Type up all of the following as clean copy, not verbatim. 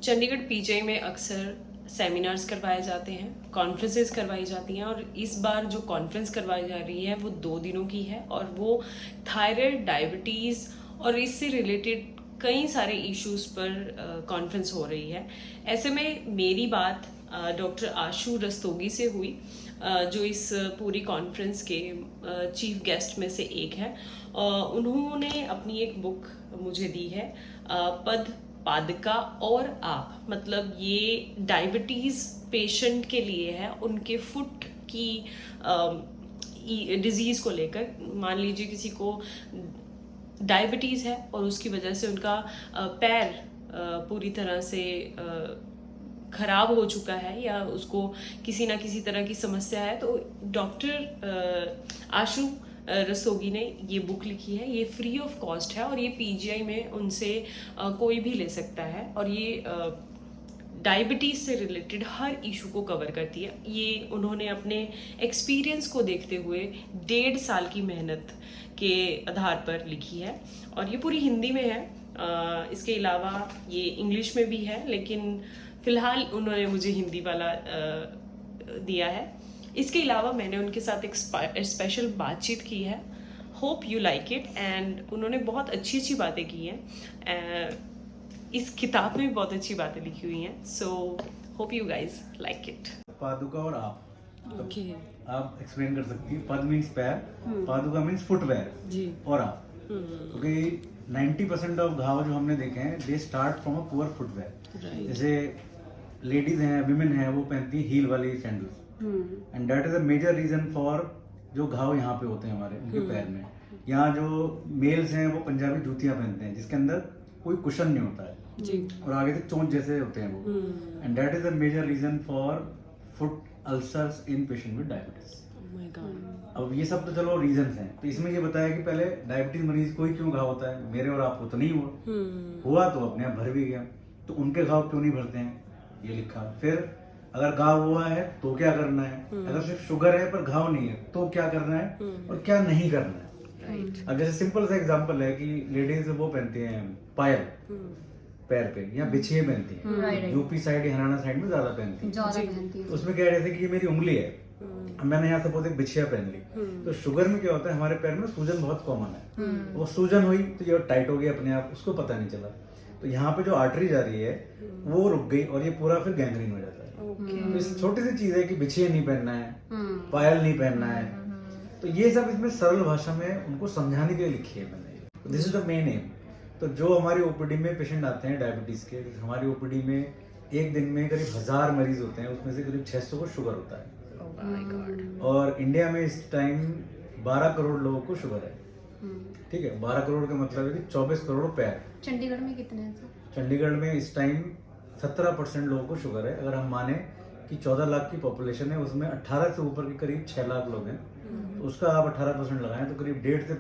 Chandigarh PGI में अक्सर seminars करवाए जाते हैं, कॉन्फ्रेंसेस करवाई जाती हैं और इस बार जो कॉन्फ्रेंस करवाई जा रही है वो 2 दिनों की है और वो थायराइड, डायबिटीज़ और इससे रिलेटेड कई सारे इश्यूज पर कॉन्फ्रेंस हो रही है। ऐसे में मेरी बात डॉक्टर आशु रस्तोगी से हुई, जो इस पूरी कॉन्फ्रेंस के चीफ गेस्ट में से एक है। उन्होंने अपनी एक बुक मुझे दी है, पद पादका और आप, मतलब ये डायबिटीज़ पेशेंट के लिए है, उनके फुट की डिजीज़ को लेकर। मान लीजिए किसी को डायबिटीज़ है और उसकी वजह से उनका पैर पूरी तरह से खराब हो चुका है या उसको किसी ना किसी तरह की समस्या है, तो डॉक्टर आशु रस्तोगी ने ये बुक लिखी है। ये फ्री ऑफ कॉस्ट है और ये पीजीआई में उनसे कोई भी ले सकता है और ये डायबिटीज़ से रिलेटेड हर इशू को कवर करती है। ये उन्होंने अपने एक्सपीरियंस को देखते हुए 1.5 साल की मेहनत के आधार पर लिखी है और ये पूरी हिंदी में है। इसके अलावा ये इंग्लिश में भी है, लेकिन फ़िलहाल उन्होंने मुझे हिंदी वाला दिया है। इसके अलावा मैंने उनके साथ एक स्पेशल बातचीत की है। Hope you like it. And उन्होंने बहुत अच्छी अच्छी बातें की हैं। इस किताब में भी बहुत अच्छी बातें लिखी हुई हैं। So hope you guys like it. पादुका और आप ओके, आप एक्सप्लेन कर सकती हैं। पद मीन्स पैर, पादुका मीन्स फुटवेयर जी। और आप, क्योंकि 90% ऑफ घाव जो हमने देखे हैं they start from a poor footwear. जैसे लेडीज हैं, विमेन हैं, वो पहनती है हील वाली sandals and that is a major reason for जो घाव यहाँ पे होते हैं हमारे उनके पैर में। यहाँ जो मेल्स हैं वो पंजाबी जूतियाँ पहनते हैं जिसके अंदर कोई कुशन नहीं होता है जी। और आगे से चोंच जैसे होते हैं वो, and that is a major reason for foot ulcers in patient with diabetes. अब ये सब तो चलो रीजंस हैं, तो इसमें ये बताया कि पहले डायबिटीज मरीज को ही क्यों घाव होता है, मेरे और आपको तो नहीं हुआ तो अपने आप भर भी गया, तो उनके घाव क्यों नहीं भरते हैं, ये लिखा। फिर अगर घाव हुआ है तो क्या करना है, अगर सिर्फ शुगर है पर घाव नहीं है तो क्या करना है और क्या नहीं करना है। अब जैसे सिंपल सा एग्जांपल है कि लेडीज वो पहनती हैं पायल पैर पे या बिछिए पहनती हैं, यूपी साइड या हरियाणा साइड में ज्यादा पहनती हैं। तो उसमें क्या है, जैसे कि ये मेरी उंगली है, मैंने यहाँ सपोज एक बिछिया पहन ली, तो शुगर में क्या होता है हमारे पैर में सूजन बहुत कॉमन है, वो सूजन हुई तो ये टाइट हो गया अपने आप, उसको पता नहीं चला, तो यहाँ पे जो आर्टरी जा रही है वो रुक गई और ये पूरा फिर गैंग्रीन हो जाता है। तो इस छोटी सी चीज है कि बिछिए नहीं पहनना है, पायल नहीं पहनना है, तो ये सब इसमें सरल भाषा में उनको समझाने के लिए लिखी है मैंने। This is the main M. तो जो हमारी ओपीडी में पेशेंट आते हैं डायबिटीज के, हमारी ओपीडी में एक दिन में करीब 1000 मरीज होते हैं, उसमें से करीब 600 को शुगर होता है। और इंडिया में इस टाइम 12 करोड़ लोगों को शुगर है। ठीक है, 12 करोड़ का मतलब है कि 24 करोड़ पैर। चंडीगढ़ में कितने हैं? चंडीगढ़ में इस टाइम 17% लोगों को शुगर है। अगर हम माने कि 14 लाख की पॉपुलेशन है, उसमें 18 से ऊपर के करीब 6 लाख लोग हैं, तो उसका आप 18% लगाएं तो करीब 1.5 से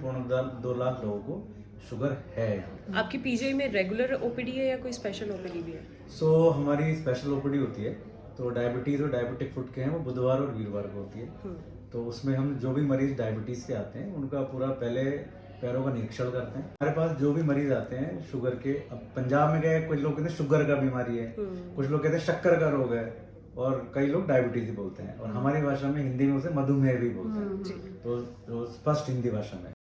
2 लाख लोगों को शुगर है यहाँ। आपकी पीजीआई में रेगुलर ओपीडी है या कोई स्पेशल ओपीडी भी है? सो हमारी स्पेशल ओपीडी होती है, तो डायबिटीज और डायबिटिक फुट के हैं वो बुधवार और वीरवार को होती है। तो उसमें हम जो भी मरीज डायबिटीज के आते हैं उनका पूरा पहले पैरों का निरीक्षण करते हैं। हमारे पास जो भी मरीज आते हैं शुगर के, अब पंजाब में गए कुछ लोग कहते हैं शुगर का बीमारी है, कुछ लोग कहते हैं शक्कर का रोग है और कई लोग डायबिटीज ही बोलते हैं, और हमारी भाषा में हिंदी में उसे मधुमेह भी बोलते हैं, तो स्पष्ट हिंदी भाषा में।